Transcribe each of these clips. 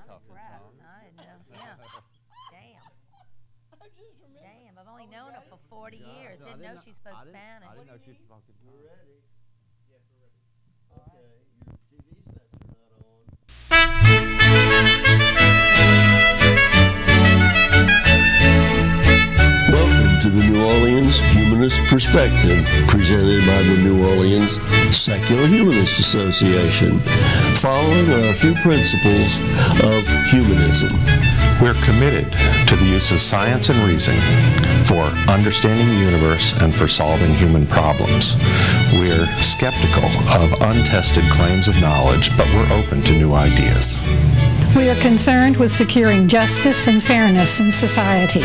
impressed. I didn't know. Yeah. Damn. Damn, I've only known her for 40 years. Didn't know she spoke Spanish. I didn't know she spoke Spanish. We're ready. Yes, we're ready. Okay, your TV sets are not on. Welcome to the New Orleans Humanist Perspective, presented by the New Orleans Secular Humanist Association, following are a few principles of humanism. We're committed to the use of science and reason for understanding the universe and for solving human problems. We're skeptical of untested claims of knowledge, but we're open to new ideas. We are concerned with securing justice and fairness in society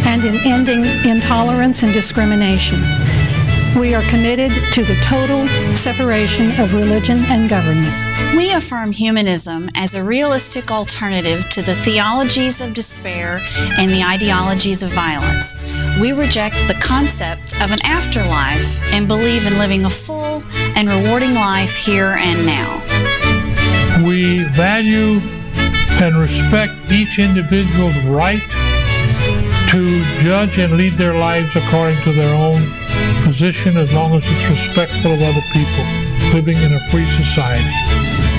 and in ending intolerance and discrimination. We are committed to the total separation of religion and government. We affirm humanism as a realistic alternative to the theologies of despair and the ideologies of violence. We reject the concept of an afterlife and believe in living a full and rewarding life here and now. We value and respect each individual's right to judge and lead their lives according to their own position, as long as it's respectful of other people, living in a free society.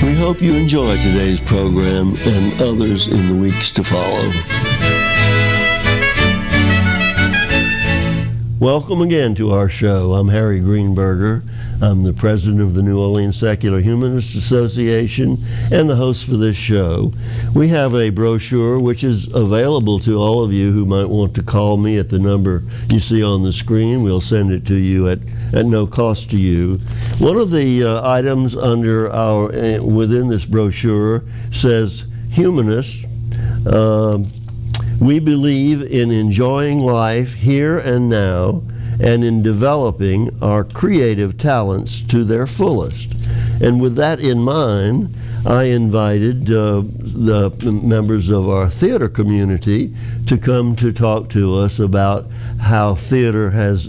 We hope you enjoy today's program and others in the weeks to follow. Welcome again to our show. I'm Harry Greenberger. I'm the president of the New Orleans Secular Humanist Association and the host for this show. We have a brochure which is available to all of you who might want to call me at the number you see on the screen. We'll send it to you at no cost to you. One of the items under our within this brochure says humanists. We believe in enjoying life here and now and in developing our creative talents to their fullest. And with that in mind, I invited the members of our theater community to come to talk to us about how theater has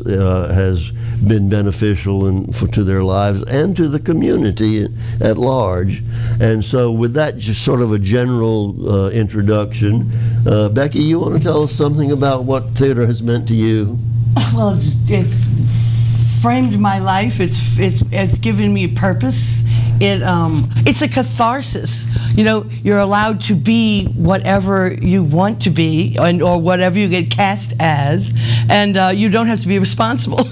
been beneficial to their lives and to the community at large. And so with that, just sort of a general introduction, Becky, you want to tell us something about what theater has meant to you? Well, it's framed my life. It's given me purpose. It's a catharsis. You know, you're allowed to be whatever you want to be, or whatever you get cast as, and you don't have to be responsible.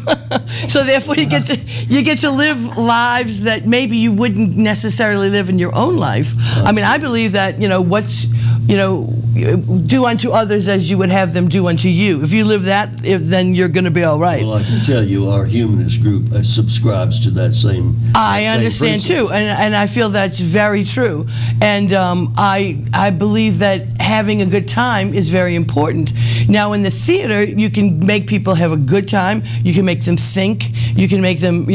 So therefore, you get to live lives that maybe you wouldn't necessarily live in your own life. I mean, I believe that do unto others as you would have them do unto you. If you live that, then you're going to be all right. Well, I can tell you, our humanist group subscribes to that same. I understand too, and I feel that's very true. And I believe that having a good time is very important. Now, in the theater, you can make people have a good time. You can make them think. You can make them,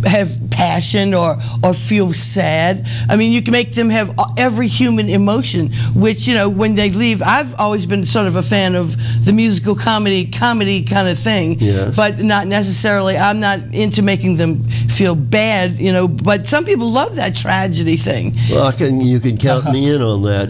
have passion or feel sad. I mean, you can make them have every human emotion, which, when they leave, I've always been sort of a fan of the musical comedy kind of thing, yes. But not necessarily, I'm not into making them feel bad, but some people love that tragedy thing. Well, you can count me in on that.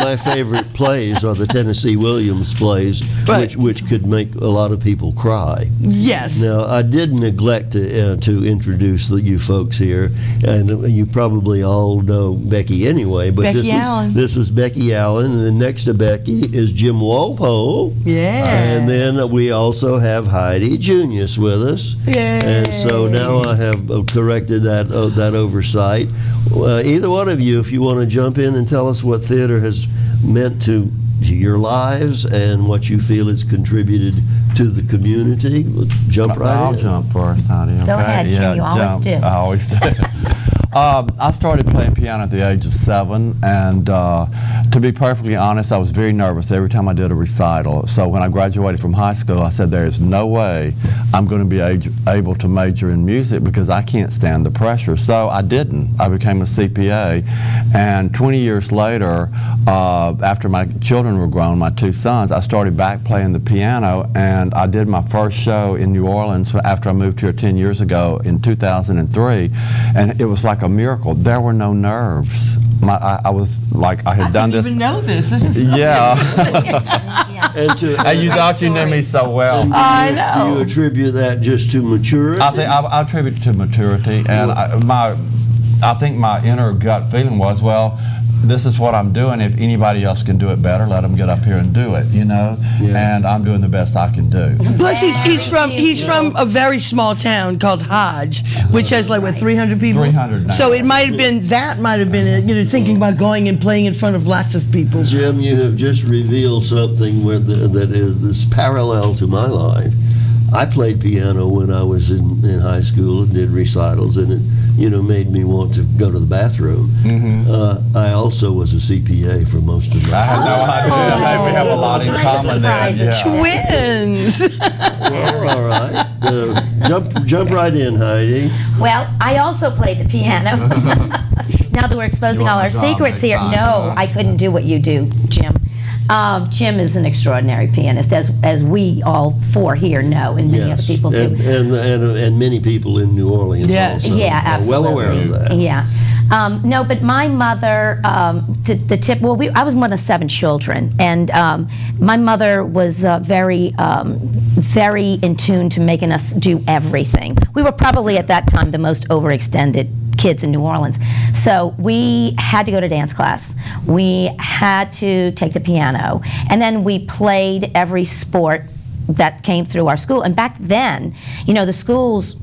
My favorite plays are the Tennessee Williams plays, right, which could make a lot of people cry. Yes. Now, I did neglect to introduce you folks here, and you probably all know Becky anyway, but this was Becky Allen, and then next to Becky is Jim Walpole. Yeah. And then we also have Heidi Junius with us. Yeah. And so now I have corrected that oversight. Either one of you, if you want to jump in and tell us what theater has meant to your lives and what you feel it's contributed to the community, jump right in. I'll jump first, Heidi. Okay? Go ahead, Jim. You always do. I always do. I started playing piano at the age of 7, and to be perfectly honest, I was very nervous every time I did a recital. So when I graduated from high school, I said, there is no way I'm going to be able to major in music because I can't stand the pressure. So I didn't. I became a CPA, and 20 years later, after my children were grown, my 2 sons, I started back playing the piano, and I did my first show in New Orleans after I moved here 10 years ago in 2003, and it was like a miracle. There were no nerves. I was like, I had done this. I didn't even know this. This is so And you thought you knew me so well. I know. Do you attribute that just to maturity? I think I attribute it to maturity, and I think my inner gut feeling was, well, this is what I'm doing. If anybody else can do it better, let them get up here and do it, you know. Yeah. And I'm doing the best I can do. Plus, he's from a very small town called Hodge, which has like what 300 people. 300 now. So it might have been thinking about going and playing in front of lots of people. Jim, you have just revealed something that is this parallel to my life. I played piano when I was in high school and did recitals, and it, made me want to go to the bathroom. Mm-hmm. I also was a CPA for most of my life. I had no idea. We have a lot in common there. Yeah. Twins! Well, all right. Jump right in, Heidi. Well, I also played the piano. Now that we're exposing all our secrets here, no, I couldn't do what you do, Jim. Jim is an extraordinary pianist, as we all four here know, and many other people too. And many people in New Orleans also. Yeah, absolutely. Well aware of that. Yeah. No, but my mother, I was one of 7 children, and my mother was very, very in tune to making us do everything. We were probably at that time the most overextended kids in New Orleans. So we had to go to dance class. We had to take the piano. And then we played every sport that came through our school. And back then, the schools,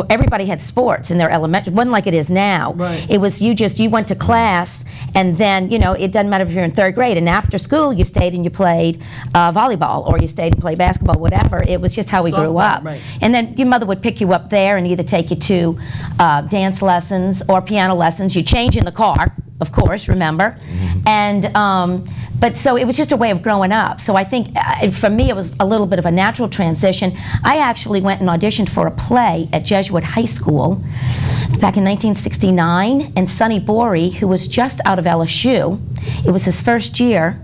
everybody had sports in their elementary. It wasn't like it is now. Right. It was you went to class, and then, it doesn't matter if you're in 3rd grade. And after school, you stayed and you played volleyball, or you stayed and played basketball, whatever. It was just how we grew up. Right. And then your mother would pick you up there and either take you to dance lessons or piano lessons. You change in the car, of course, remember? Mm-hmm. And but so it was just a way of growing up. So I think for me it was a little bit of a natural transition. I actually went and auditioned for a play at Jesuit High School back in 1969, and Sonny Bory, who was just out of LSU, it was his first year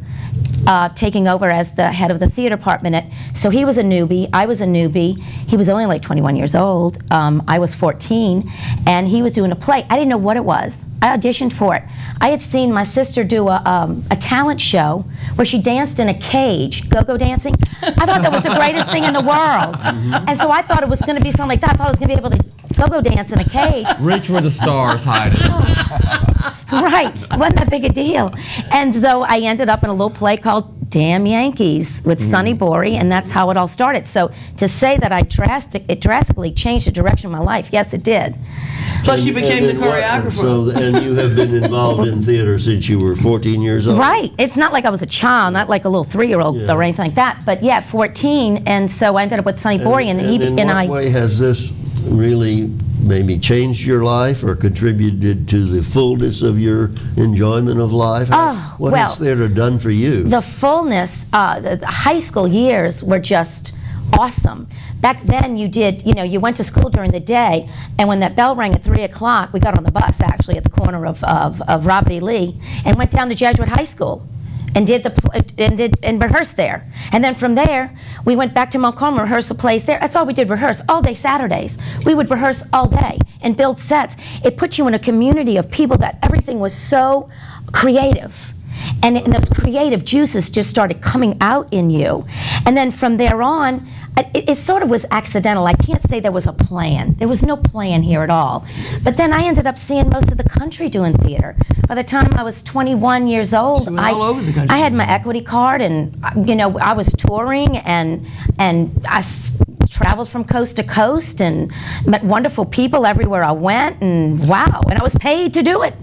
taking over as the head of the theater department. So he was a newbie, I was a newbie. He was only like 21 years old. I was 14, and he was doing a play. I didn't know what it was. I auditioned for it. I had seen my sister do a talent show where she danced in a cage, go-go dancing. I thought that was the greatest thing in the world. And so I thought it was going to be something like that. I thought I was going to be able to go-go dance in a cage. Reach for the stars, Heidi. Right, wasn't that big a deal. And so I ended up in a little play called Damn Yankees with Sonny Bory, and that's how it all started. So to say that it drastically changed the direction of my life, yes, it did. Plus you became the choreographer. And you have been involved in theater since you were 14 years old. Right. It's not like I was a child, not like a little 3-year-old or anything like that. But yeah, 14, and so I ended up with Sonny Bory, and in what way has this really maybe changed your life or contributed to the fullness of your enjoyment of life? What has theater done for you? The fullness, the high school years were just awesome. Back then you went to school during the day, and when that bell rang at 3 o'clock, we got on the bus actually at the corner of Robert E. Lee and went down to Jesuit High School and rehearsed there. And then from there, we went back to Montgomery, rehearsal plays there. That's all we did, rehearse all day Saturdays. We would rehearse all day and build sets. It put you in a community of people that everything was so creative. And those creative juices just started coming out in you. And then from there on, it sort of was accidental. I can't say there was a plan. There was no plan here at all. But then I ended up seeing most of the country doing theater. By the time I was 21 years old, all over the country. I had my equity card, and I was touring, and I traveled from coast to coast and met wonderful people everywhere I went, and wow, and I was paid to do it.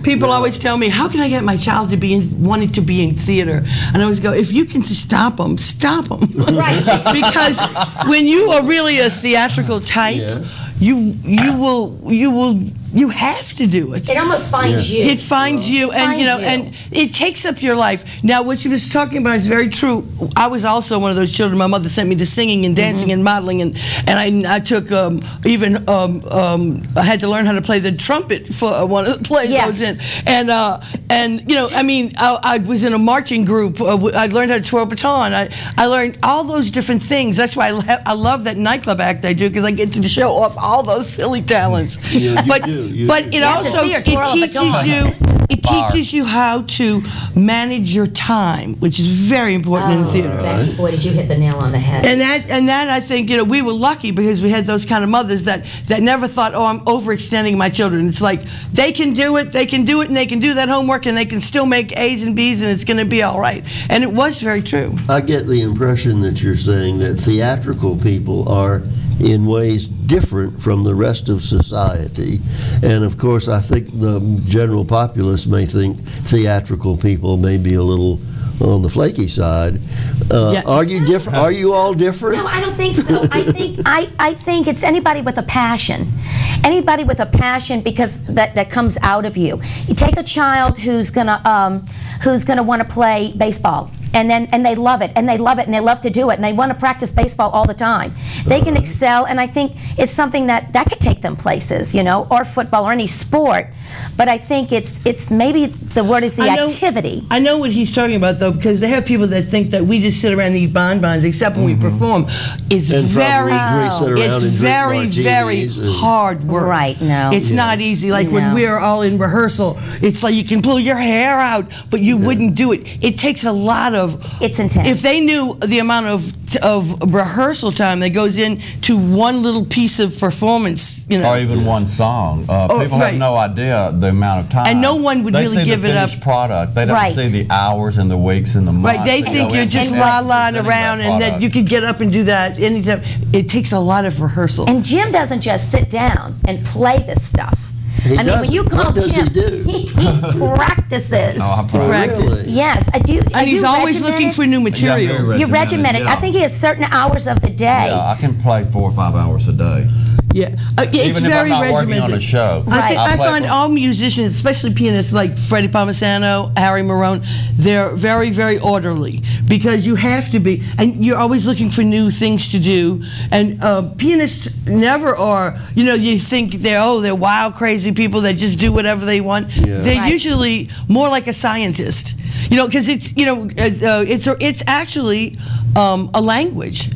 People always tell me, how can I get my child to be wanting to be in theater? And I always go, if you can stop them, stop them. Right. Because when you are really a theatrical type, you have to do it. It almost finds you. It finds you, and and it takes up your life. Now, what she was talking about is very true. I was also one of those children. My mother sent me to singing and dancing and modeling, and I took I had to learn how to play the trumpet for one of the plays I was in, and I was in a marching group. I learned how to twirl baton. I learned all those different things. That's why I love that nightclub act I do, because I get to show off all those silly talents. But it also teaches you how to manage your time, which is very important in the theater. Becky, boy, did you hit the nail on the head. And that I think, you know, we were lucky because we had those kind of mothers that never thought, oh, I'm overextending my children. It's like they can do it, and they can do that homework, and they can still make A's and B's, and it's going to be all right. And it was very true. I get the impression that you're saying that theatrical people are in ways different from the rest of society. And of course, I think the general populace may think theatrical people may be a little on the flaky side. Are you different? Are you all different? No, I don't think so. I think it's anybody with a passion. Anybody with a passion, because that comes out of you. You take a child who's gonna want to play baseball, and they love it, and they love to do it, and they want to practice baseball all the time. They can excel, and I think it's something that could take them places, you know, or football or any sport. But I think it's maybe the word is the activity. I know what he's talking about, though, because they have people that think that we just sit around and eat bonbons, except when we perform. It's very hard work. Right, no. It's not easy. Like when we're all in rehearsal, it's like you can pull your hair out, but you wouldn't do it. It takes a lot of... It's intense. If they knew the amount of rehearsal time that goes into one little piece of performance, you know. Or even one song. People have no idea the amount of time. And no one would really give it up. They see the finished product. They don't see the hours and the weeks and the months. Right, they think you're just la-laing around and that you could get up and do that anytime. It takes a lot of rehearsal. And Jim doesn't just sit down and play this stuff. He I mean, when you call what does Jim, he do? He practices. Oh, I practice. Yes, I do. And he's always looking for new material. You're regimented. I think he has certain hours of the day. Yeah, I can play 4 or 5 hours a day. Yeah, it's Even very if I'm not regimented. working on a show. I find all musicians, especially pianists like Freddie Palmisano, Harry Marone, they're very, very orderly because you have to be, and you're always looking for new things to do. And pianists never are, you know, you think they're wild, crazy people that just do whatever they want. Yeah. They're usually more like a scientist, you know, because it's, you know, it's actually a language.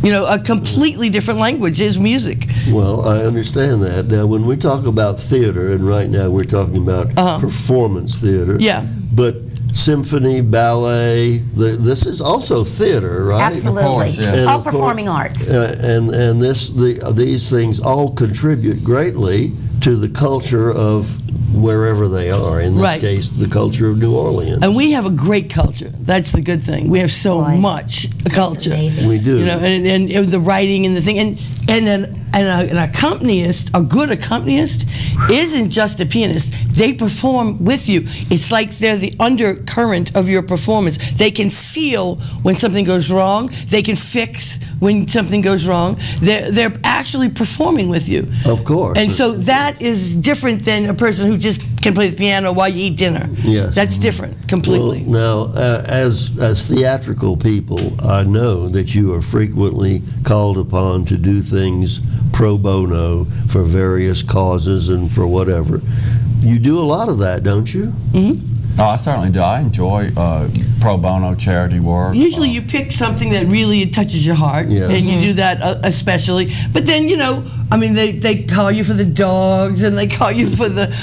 You know, a completely different language is music. Well, I understand that. Now, when we talk about theater, and right now we're talking about performance theater. Yeah. But symphony, ballet, this is also theater, right? Absolutely. Of course, yeah. All performing arts. And these things all contribute greatly to the culture of wherever they are, in this case, the culture of New Orleans. And we have a great culture. That's the good thing. We have so much culture. We do. You know, and the writing and the thing. And an accompanist, a good accompanist, isn't just a pianist. They perform with you. It's like they're the undercurrent of your performance. They can feel when something goes wrong. They can fix when something goes wrong. They're actually performing with you. Of course. And so that is different than a person who just can play the piano while you eat dinner. Yes. That's different, completely. Well, now, as theatrical people, I know that you are frequently called upon to do things pro bono for various causes and for whatever. You do a lot of that, don't you? Mm-hmm. Oh, I certainly do. I enjoy pro bono charity work. Usually you pick something that really touches your heart, and you do that especially. But then, you know, I mean, they call you for the dogs, and they call you for the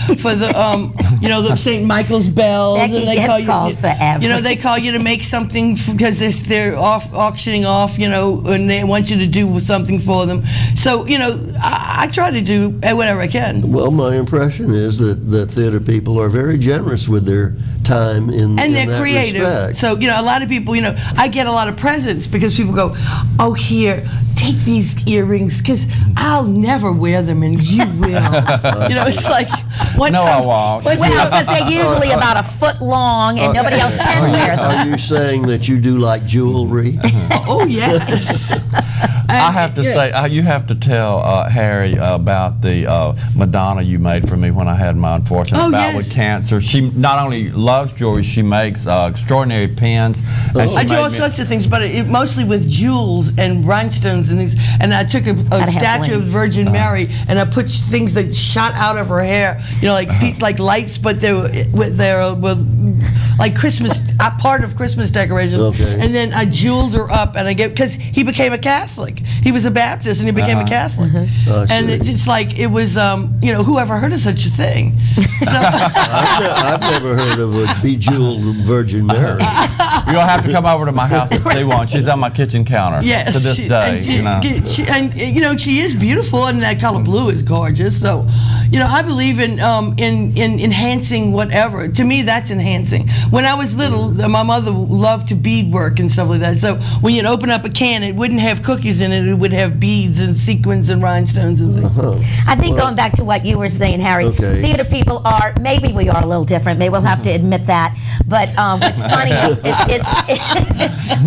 you know, the St. Michael's bells, Becky and they gets call you called forever. You know, they call you to make something because they're auctioning off, you know, and they want you to do something for them. So, you know, I try to do whatever I can. Well, my impression is that theater people are very generous with their time in they're that creative. respect. So, you know, a lot of people, you know, I get a lot of presents because people go, oh, here, take these earrings because I'll never wear them and you will. You know, it's like one time. I won't. Well, because they're usually about a foot long and nobody else can wear them. Are you saying that you do like jewelry? Oh, yes. I have to say, you have to tell Harry about the Madonna you made for me when I had my unfortunate bout with cancer. She not only loves jewelry, she makes extraordinary pins. And I do all sorts of things, but mostly with jewels and rhinestones and things. And I took a statue of the Virgin Mary, and I put things that shot out of her hair you know, like lights, but they were like Christmas, a part of Christmas decorations. Okay. And then I jeweled her up, and I gave, because he became a Catholic. He was a Baptist, and he became a Catholic. And it's like, it was, you know, who ever heard of such a thing? So I've never heard of a bejeweled Virgin Mary. You'll have to come over to my house and see one. She's on my kitchen counter yes, to this day. And you know, she is beautiful, and that color blue is gorgeous. So, you know, I believe in enhancing whatever. To me, that's enhancing. When I was little, my mother loved to beadwork and stuff like that. So when you'd open up a can, it wouldn't have cookies in it. It would have beads and sequins and rhinestones and things. I think going back to what you were saying, Harry, theater people are, maybe we are a little different. Maybe we'll have to admit that. But what's funny is,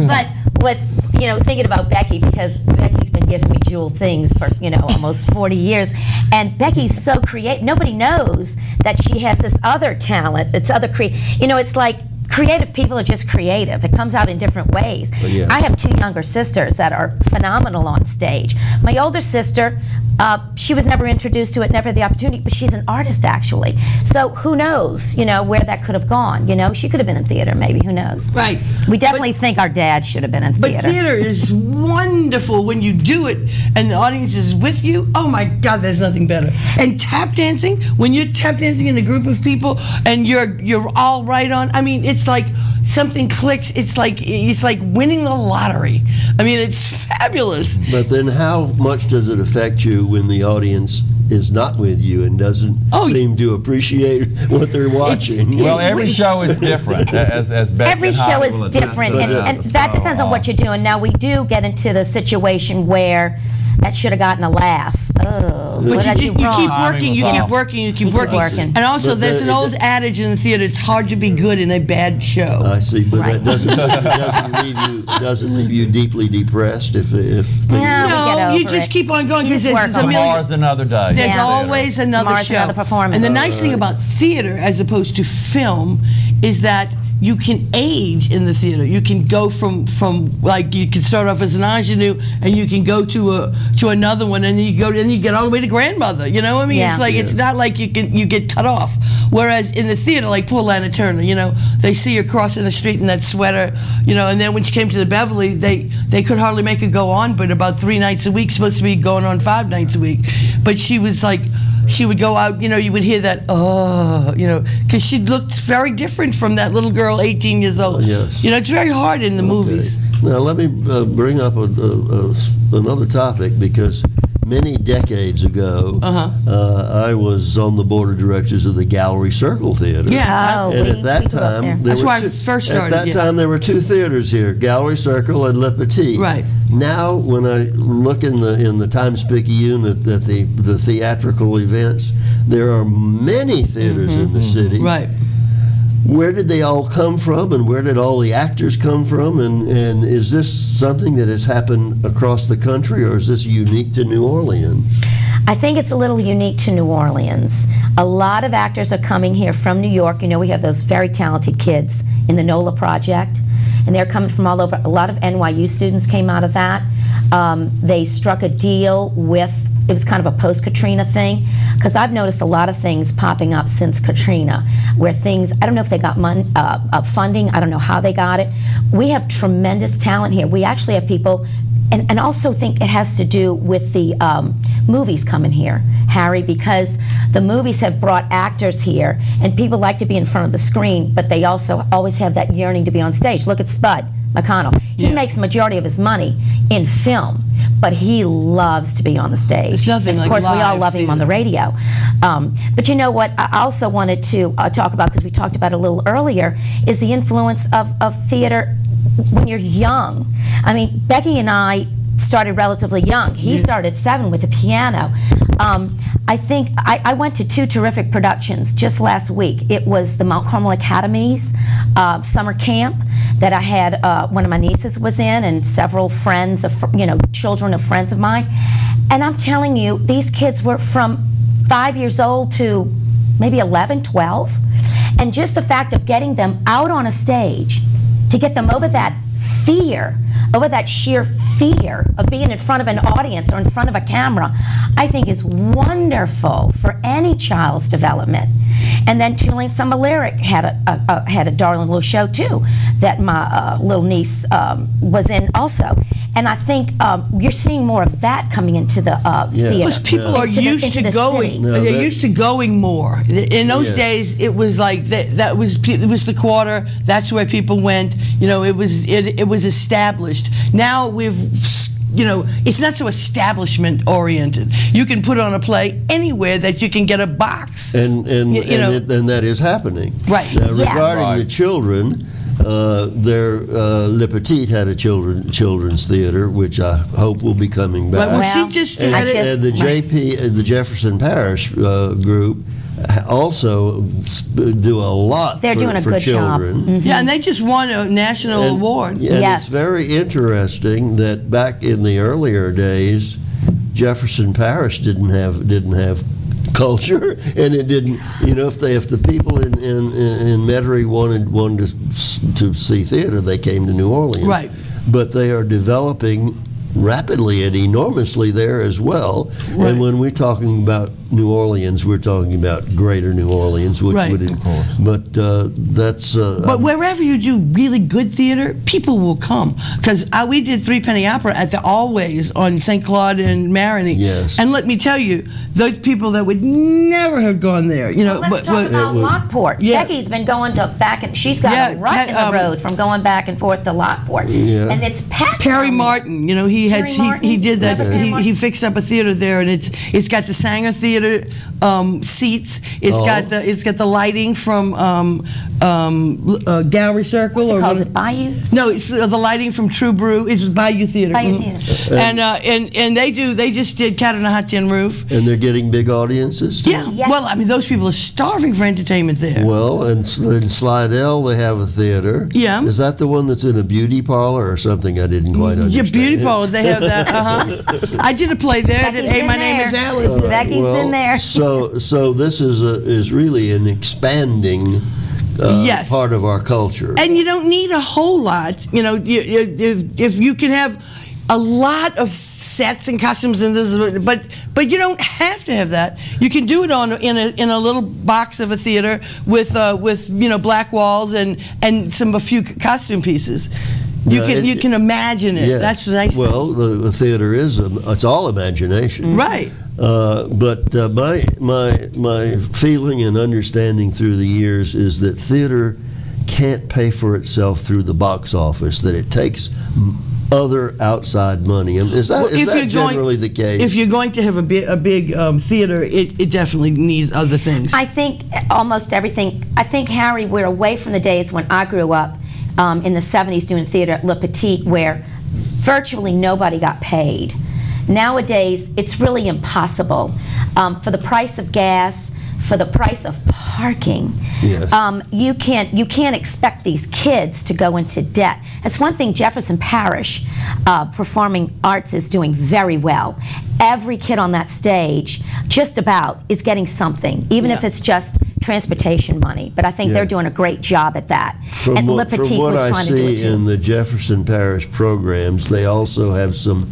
but what's, you know, thinking about Becky, because Becky's been giving me jewel things for, you know, almost 40 years. And Becky's so creative. Nobody knows that she has this other talent. It's other you know, it's like creative people are just creative. It comes out in different ways. Yeah. I have two younger sisters that are phenomenal on stage. My older sister, she was never introduced to it, never had the opportunity, but she's an artist actually. So who knows, you know, where that could have gone. You know, she could have been in theater maybe, who knows. Right. We definitely think our dad should have been in theater. But theater is wonderful when you do it and the audience is with you. Oh my God, there's nothing better. And tap dancing, when you're tap dancing in a group of people and you're all right on, I mean, it's like something clicks. It's like winning the lottery. I mean, it's fabulous. But then how much does it affect you when the audience is not with you and doesn't seem to appreciate what they're watching? Well, every show is different. As Becky every and show Heidi is will attest. different, and that depends on what you're doing. Now, we do get into the situation where that should have gotten a laugh. Oh, but what did you you wrong? keep working, you keep working, you keep working. And also, But there's an old adage in the theater: it's hard to be good in a bad show. I see, but that doesn't leave you deeply depressed if things No, you just keep on going because there's a Tomorrow's another day. There's always another Tomorrow's show. another performance. And the nice thing about theater, as opposed to film, is that you can age in the theater. You can go from like, you can start off as an ingenue and you can go to another one, and then you get all the way to grandmother. You know what I mean? It's like it's not like you get cut off. Whereas in the theater, like poor Lana Turner, you know, they see her crossing the street in that sweater, you know, and then when she came to the Beverly, they could hardly make her go on, but about 3 nights a week, supposed to be going on 5 nights a week. But she was like, she would go out, you know, you would hear that, oh, you know, because she looked very different from that little girl, 18 years old. Yes. You know, it's very hard in the movies. Now, let me bring up another topic, because many decades ago, I was on the board of directors of the Gallery Circle Theater. Yeah, and at that time, that's where I first started. At that time, there were 2 theaters here: Gallery Circle and Le Petit. Right. Now, when I look in the Times-Picayune at the theatrical events, there are many theaters in the city. Right. Where did they all come from, and where did all the actors come from, and is this something that has happened across the country, or is this unique to New Orleans? I think it's a little unique to New Orleans. A lot of actors are coming here from New York. You know, we have those very talented kids in the NOLA project, and they're coming from all over. A lot of NYU students came out of that. They struck a deal with, it was kind of a post-Katrina thing, because I've noticed a lot of things popping up since Katrina, where things, I don't know if they got funding, I don't know how they got it. We have tremendous talent here. We actually have people, and also think it has to do with the movies coming here, Harry, because the movies have brought actors here, and people like to be in front of the screen, but they also always have that yearning to be on stage. Look at Spud McConnell. He makes the majority of his money in film, but he loves to be on the stage. It's nothing and like of course, we all live love him on the radio. But you know what I also wanted to talk about, because we talked about it a little earlier, is the influence of theater when you're young. I mean, Becky and I started relatively young. He started at 7 with the piano. I think I went to 2 terrific productions just last week. It was the Mount Carmel Academy's summer camp that I had, one of my nieces was in, and several friends, children of friends of mine. And I'm telling you, these kids were from 5 years old to maybe 11, 12. And just the fact of getting them out on a stage, to get them over that fear over that sheer fear of being in front of an audience or in front of a camera, I think is wonderful for any child's development. And then Tulane Summer Lyric had a darling little show too that my little niece was in also. And I think you're seeing more of that coming into the theater. Because people are used to going. They're used to going more. In those days, it was like it was the quarter. That's where people went. You know, it was established. Now it's not so establishment oriented. You can put on a play anywhere that you can get a box, and that is happening. Right. Now, regarding the children, Le Petit had a children's theater, which I hope will be coming back. Well, she just had and the Jefferson Parish group also do a lot They're doing a for good children. job. Yeah, and they just won a national award. And it's very interesting that back in the earlier days, Jefferson Parish didn't have culture, and it didn't. You know, if the people in Metairie wanted to see theater, they came to New Orleans. Right. But they are developing rapidly and enormously there as well. Right. And when we're talking about New Orleans, we're talking about Greater New Orleans, which would, but that's. But wherever you do really good theater, people will come, because we did Three Penny Opera at the Always on St. Claude and Marigny. Yes. And let me tell you, those people that would never have gone there, you know. Well, let's talk about Lockport. Yeah. Becky's been going to she's got a rut in the road from going back and forth to Lockport. Yeah. And it's packed. Perry Martin, you know, he did that. He fixed up a theater there, and it's got the Sanger Theater seats. It's got the lighting from Gallery Circle. What's it called? Is it Bayou? No, it's the lighting from True Brew. It's Bayou Theater. Bayou Theater. And they just did Cat on a Hot Tin Roof. And they're getting big audiences too? Yeah. Yes. Well, I mean, those people are starving for entertainment there. Well, and in Slidell they have a theater. Yeah. Is that the one that's in a beauty parlor or something? I didn't quite understand. Yeah, beauty parlor. They have that. I did a play there. Hey, my name is Alice. Becky's been there. So this is really an expanding part of our culture. And you don't need a whole lot. You know, if you can have a lot of sets and costumes and this, but you don't have to have that. You can do it in a little box of a theater with black walls and a few costume pieces. You can imagine it. Yes. That's the nice thing. Well, the theater it's all imagination. Right. But my feeling and understanding through the years is that theater can't pay for itself through the box office, that it takes other outside money. Is that generally the case? If you're going to have a big theater, it definitely needs other things. I think almost everything. I think, Harry, we're away from the days when I grew up in the 70s doing theater at Le Petit, where virtually nobody got paid. Nowadays, it's really impossible. For the price of gas, for the price of parking, yes. You can't expect these kids to go into debt. That's one thing Jefferson Parish Performing Arts is doing very well. Every kid on that stage, just about, is getting something, even if it's just transportation money. But I think they're doing a great job at that. From what I see in the Jefferson Parish programs, they also have some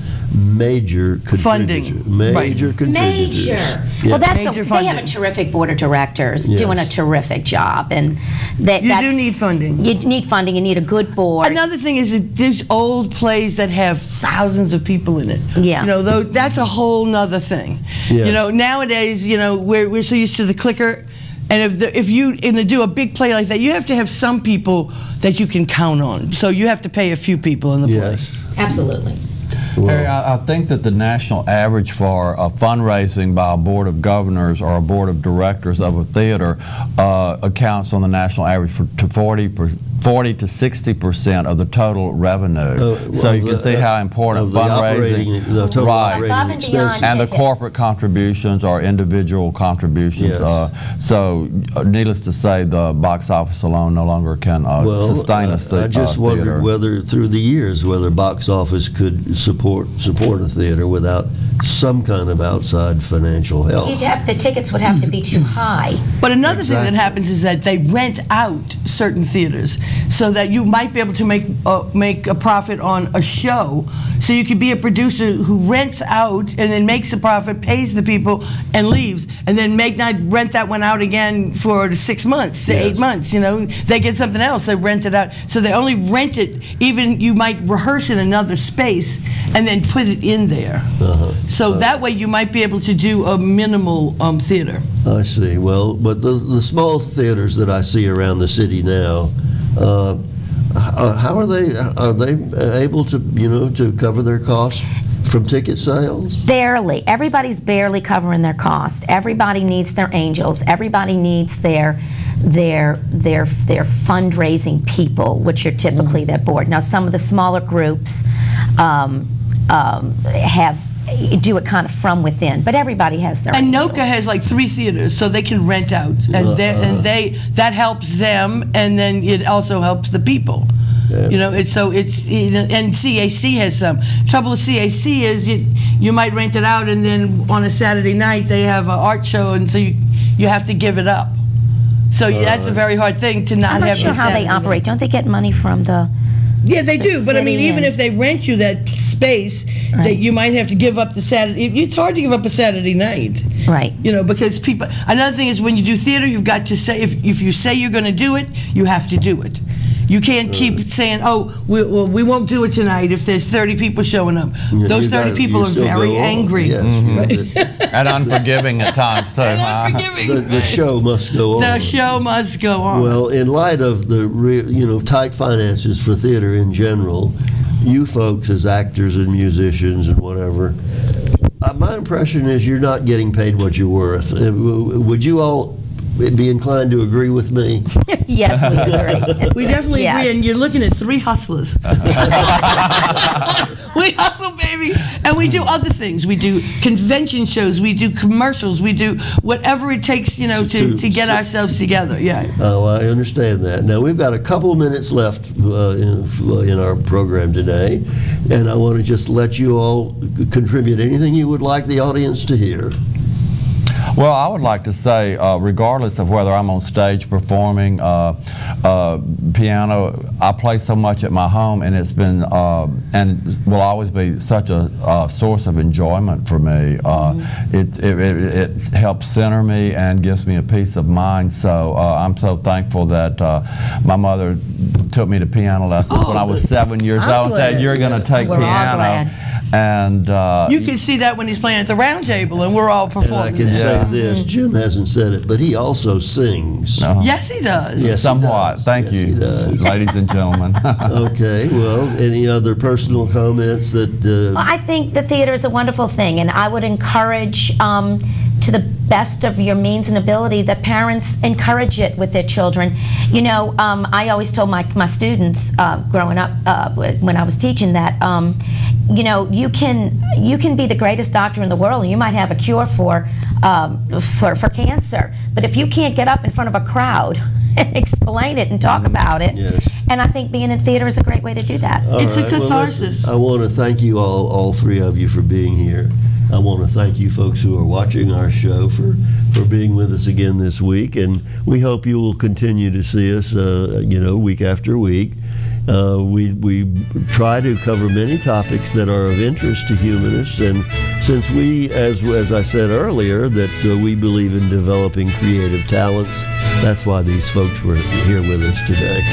major contributors. Major contributors. Yeah. Well, they have a terrific board of directors doing a terrific job, and you do need funding. You need funding. You need a good board. Another thing is that there's old plays that have thousands of people in it. Yeah. You know, that's a whole nother thing. Yeah. You know, nowadays, you know, we're so used to the clicker. And if you do a big play like that, you have to have some people that you can count on. So you have to pay a few people in the play. Absolutely. Well, Harry, I think that the national average for fundraising by a board of governors or a board of directors of a theater accounts on the national average to 40 to 60% of the total revenue. So you can see how important fundraising, the total operating expenses, and the corporate contributions or individual contributions. Yes. So needless to say, the box office alone no longer can sustain a theater. I just wondered whether through the years whether box office could support a theater without some kind of outside financial help. The tickets would have to be too high. But another thing that happens is that they rent out certain theaters so that you might be able to make a profit on a show. So you could be a producer who rents out and then makes a profit, pays the people, and leaves, and then not rent that one out again for 6 months to 8 months. You know, they get something else, they rent it out. So they only rent it. Even you might rehearse in another space and then put it in there. So that way you might be able to do a minimal theater. I see. Well, but the small theaters that I see around the city now, how are they able to, you know, to cover their costs from ticket sales? Barely. Everybody's barely covering their cost. Everybody needs their angels. Everybody needs their fundraising people, which are typically their board. Now, some of the smaller groups do it kind of from within, but everybody has their. And NOCA has like 3 theaters, so they can rent out, and that helps them, and then it also helps the people. You know, and CAC has some. Trouble with CAC is you might rent it out, and then on a Saturday night they have an art show, and so you have to give it up. So that's a very hard thing to not have. I'm not sure how they operate. Don't they get money from the? Yeah, they do. But I mean, even if they rent you that space, that you might have to give up the Saturday. It's hard to give up a Saturday night. Right. You know, because people. Another thing is when you do theater, you've got to say if you say you're going to do it, you have to do it. You can't keep saying, "Oh, we won't do it tonight." If there's 30 people showing up, those 30 people are very angry. Yes, and unforgiving at times too. The show must go on. The show must go on. Well, in light of the tight finances for theater in general, you folks as actors and musicians and whatever, my impression is you're not getting paid what you're worth. Would you all be inclined to agree with me? Yes, we agree. We definitely agree, and you're looking at 3 hustlers. We hustle, baby, and we do other things. We do convention shows, we do commercials, we do whatever it takes, you know, to get ourselves together. Yeah. Oh, I understand that. Now we've got a couple minutes left in our program today, and I want to just let you all contribute anything you would like the audience to hear. Well, I would like to say, regardless of whether I'm on stage performing piano, I play so much at my home, and it's been and will always be such a source of enjoyment for me. It helps center me and gives me a peace of mind. So I'm so thankful that my mother took me to piano lessons when I was 7 years old and said, "You're going to take piano." And you can see that when he's playing at the round table, and we're all performing. And I can say this: Jim hasn't said it, but he also sings. Yes, he does. Yes, somewhat. Thank you, he does. ladies and gentlemen. Okay. Well, any other personal comments that? Well, I think the theater is a wonderful thing, and I would encourage, to the best of your means and ability, that parents encourage it with their children. You know, I always told my students growing up when I was teaching that. You know, you can be the greatest doctor in the world, and you might have a cure for cancer. But if you can't get up in front of a crowd and explain it and talk about it, and I think being in theater is a great way to do that. It's a catharsis. Well, I want to thank you all 3 of you for being here. I want to thank you folks who are watching our show for being with us again this week, and we hope you will continue to see us, you know, week after week. We try to cover many topics that are of interest to humanists, and since we, as I said earlier, that we believe in developing creative talents, that's why these folks were here with us today.